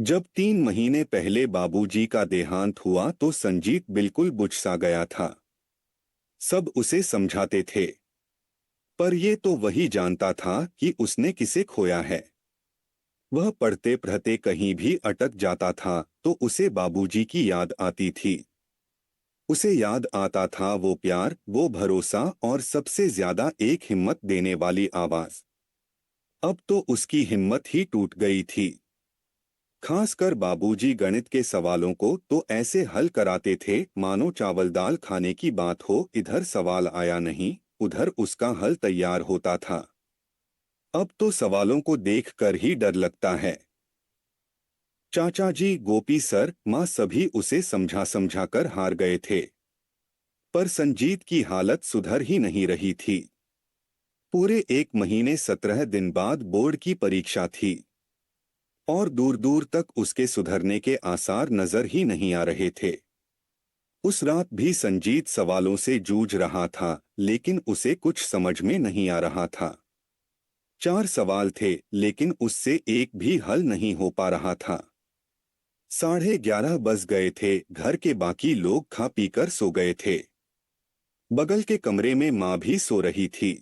जब 3 महीने पहले बाबूजी का देहांत हुआ तो संजीत बिल्कुल बुझ सा गया था। सब उसे समझाते थे, पर ये तो वही जानता था कि उसने किसे खोया है। वह पढ़ते पढ़ते कहीं भी अटक जाता था तो उसे बाबूजी की याद आती थी। उसे याद आता था वो प्यार, वो भरोसा और सबसे ज्यादा एक हिम्मत देने वाली आवाज। अब तो उसकी हिम्मत ही टूट गई थी। खासकर बाबूजी गणित के सवालों को तो ऐसे हल कराते थे मानो चावल दाल खाने की बात हो। इधर सवाल आया नहीं, उधर उसका हल तैयार होता था। अब तो सवालों को देखकर ही डर लगता है। चाचा जी, गोपी सर, माँ सभी उसे समझा समझा कर हार गए थे। पर संजीत की हालत सुधर ही नहीं रही थी। पूरे 1 महीने 17 दिन बाद बोर्ड की परीक्षा थी और दूर दूर तक उसके सुधरने के आसार नजर ही नहीं आ रहे थे। उस रात भी संजीत सवालों से जूझ रहा था, लेकिन उसे कुछ समझ में नहीं आ रहा था। 4 सवाल थे, लेकिन उससे एक भी हल नहीं हो पा रहा था। 11:30 बज गए थे। घर के बाकी लोग खा पीकर सो गए थे। बगल के कमरे में माँ भी सो रही थी।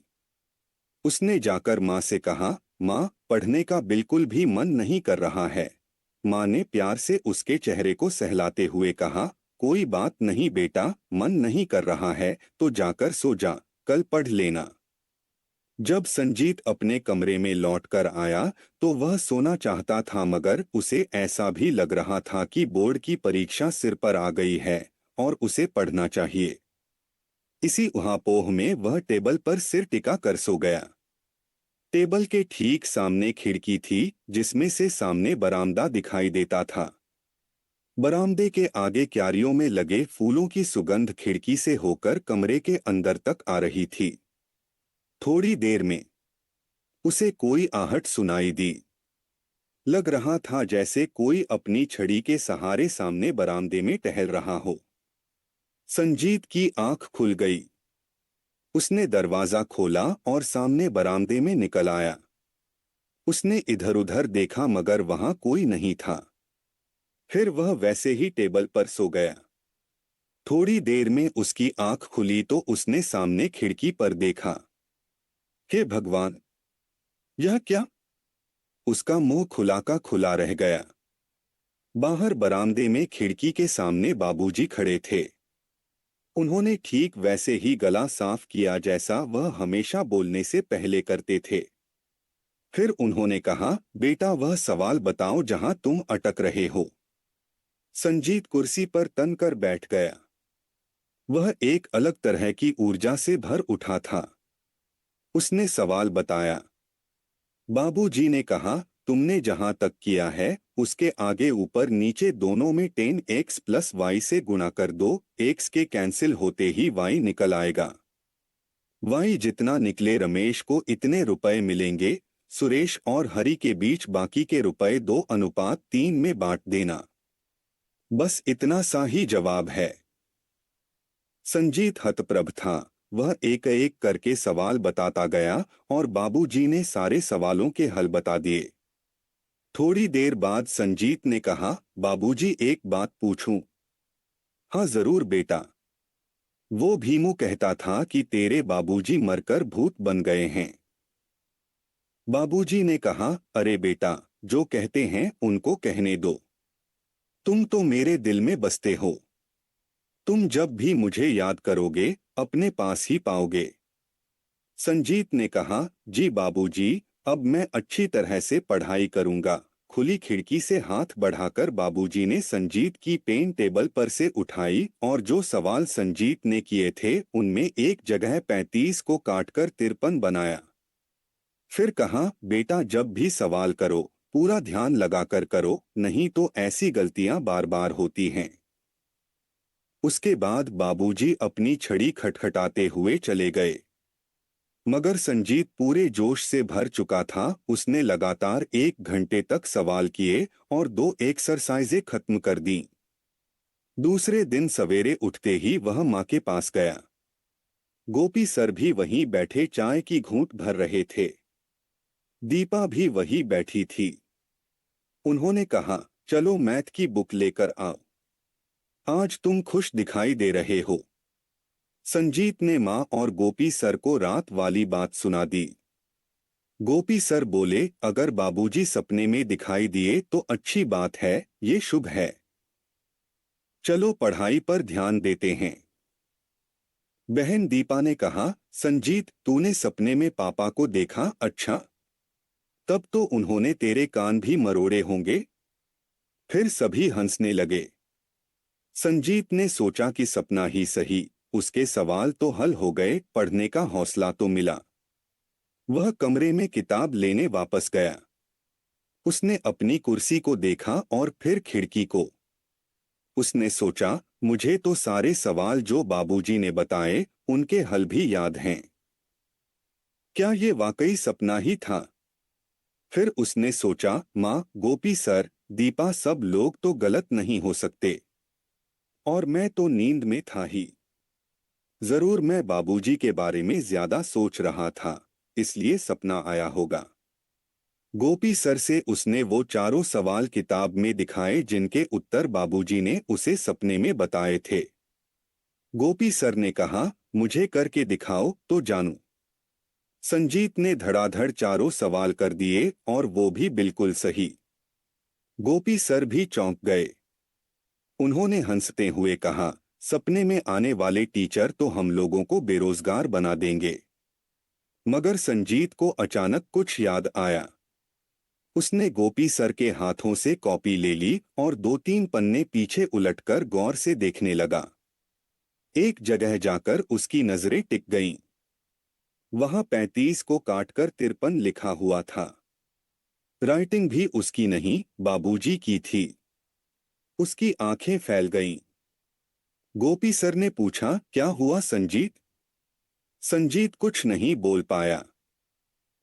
उसने जाकर माँ से कहा, माँ, पढ़ने का बिल्कुल भी मन नहीं कर रहा है। माँ ने प्यार से उसके चेहरे को सहलाते हुए कहा, कोई बात नहीं बेटा, मन नहीं कर रहा है तो जाकर सो जा, कल पढ़ लेना। जब संजीत अपने कमरे में लौटकर आया तो वह सोना चाहता था, मगर उसे ऐसा भी लग रहा था कि बोर्ड की परीक्षा सिर पर आ गई है और उसे पढ़ना चाहिए। इसी उहापोह में वह टेबल पर सिर टिका कर सो गया। टेबल के ठीक सामने खिड़की थी, जिसमें से सामने बरामदा दिखाई देता था। बरामदे के आगे क्यारियों में लगे फूलों की सुगंध खिड़की से होकर कमरे के अंदर तक आ रही थी। थोड़ी देर में उसे कोई आहट सुनाई दी। लग रहा था जैसे कोई अपनी छड़ी के सहारे सामने बरामदे में टहल रहा हो। संजीत की आंख खुल गई। उसने दरवाजा खोला और सामने बरामदे में निकल आया। उसने इधर उधर देखा, मगर वहां कोई नहीं था। फिर वह वैसे ही टेबल पर सो गया। थोड़ी देर में उसकी आंख खुली तो उसने सामने खिड़की पर देखा। हे भगवान, यह क्या? उसका मुंह खुला का खुला रह गया। बाहर बरामदे में खिड़की के सामने बाबूजी खड़े थे। उन्होंने ठीक वैसे ही गला साफ किया जैसा वह हमेशा बोलने से पहले करते थे। फिर उन्होंने कहा, बेटा वह सवाल बताओ जहां तुम अटक रहे हो। संजीत कुर्सी पर तन कर बैठ गया। वह एक अलग तरह की ऊर्जा से भर उठा था। उसने सवाल बताया। बाबूजी ने कहा, तुमने जहां तक किया है उसके आगे ऊपर नीचे दोनों में 10x+y से गुणा कर दो। x के कैंसिल होते ही y निकल आएगा। y जितना निकले रमेश को इतने रुपए मिलेंगे। सुरेश और हरि के बीच बाकी के रुपए 2:3 में बांट देना। बस इतना सा ही जवाब है। संजीत हतप्रभ था। वह एक एक करके सवाल बताता गया और बाबूजी ने सारे सवालों के हल बता दिए। थोड़ी देर बाद संजीत ने कहा, बाबूजी एक बात पूछूं? हाँ जरूर बेटा। वो भीमू कहता था कि तेरे बाबूजी मरकर भूत बन गए हैं। बाबूजी ने कहा, अरे बेटा, जो कहते हैं उनको कहने दो। तुम तो मेरे दिल में बसते हो। तुम जब भी मुझे याद करोगे अपने पास ही पाओगे। संजीत ने कहा, जी बाबूजी, अब मैं अच्छी तरह से पढ़ाई करूंगा। खुली खिड़की से हाथ बढ़ाकर बाबूजी ने संजीत की पेन टेबल पर से उठाई और जो सवाल संजीत ने किए थे उनमें एक जगह 35 को काटकर 53 बनाया। फिर कहा, बेटा जब भी सवाल करो पूरा ध्यान लगाकर करो, नहीं तो ऐसी गलतियां बार बार होती हैं। उसके बाद बाबूजी अपनी छड़ी खटखटाते हुए चले गए। मगर संजीत पूरे जोश से भर चुका था। उसने लगातार 1 घंटे तक सवाल किए और 2 एक्सरसाइजें खत्म कर दी। दूसरे दिन सवेरे उठते ही वह माँ के पास गया। गोपी सर भी वहीं बैठे चाय की घूंट भर रहे थे। दीपा भी वहीं बैठी थी। उन्होंने कहा, चलो मैथ की बुक लेकर आओ। आज तुम खुश दिखाई दे रहे हो। संजीत ने माँ और गोपी सर को रात वाली बात सुना दी। गोपी सर बोले, अगर बाबूजी सपने में दिखाई दिए तो अच्छी बात है, ये शुभ है। चलो पढ़ाई पर ध्यान देते हैं। बहन दीपा ने कहा, संजीत तूने सपने में पापा को देखा? अच्छा, तब तो उन्होंने तेरे कान भी मरोड़े होंगे। फिर सभी हंसने लगे। संजीत ने सोचा कि सपना ही सही, उसके सवाल तो हल हो गए, पढ़ने का हौसला तो मिला। वह कमरे में किताब लेने वापस गया। उसने अपनी कुर्सी को देखा और फिर खिड़की को। उसने सोचा, मुझे तो सारे सवाल जो बाबूजी ने बताए उनके हल भी याद हैं। क्या ये वाकई सपना ही था? फिर उसने सोचा, माँ, गोपी सर, दीपा, सब लोग तो गलत नहीं हो सकते। और मैं तो नींद में था ही। जरूर मैं बाबूजी के बारे में ज्यादा सोच रहा था, इसलिए सपना आया होगा। गोपी सर से उसने वो चारों सवाल किताब में दिखाए जिनके उत्तर बाबूजी ने उसे सपने में बताए थे। गोपी सर ने कहा, मुझे करके दिखाओ तो जानूं। संजीत ने धड़ाधड़ चारों सवाल कर दिए और वो भी बिल्कुल सही। गोपी सर भी चौंक गए। उन्होंने हंसते हुए कहा, सपने में आने वाले टीचर तो हम लोगों को बेरोजगार बना देंगे। मगर संजीत को अचानक कुछ याद आया। उसने गोपी सर के हाथों से कॉपी ले ली और 2-3 पन्ने पीछे उलटकर गौर से देखने लगा। एक जगह जाकर उसकी नजरें टिक गईं। वहां 35 को काटकर 53 लिखा हुआ था। राइटिंग भी उसकी नहीं, बाबूजी की थी। उसकी आंखें फैल गईं। गोपी सर ने पूछा, क्या हुआ संजीत? संजीत कुछ नहीं बोल पाया।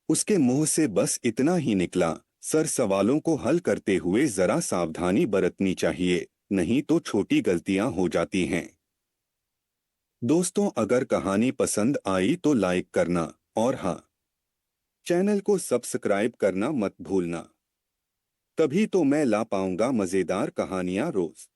उसके मुंह से बस इतना ही निकला, सर, सवालों को हल करते हुए जरा सावधानी बरतनी चाहिए, नहीं तो छोटी गलतियां हो जाती हैं। दोस्तों, अगर कहानी पसंद आई तो लाइक करना और हाँ, चैनल को सब्सक्राइब करना मत भूलना। तभी तो मैं ला पाऊंगा मजेदार कहानियां रोज।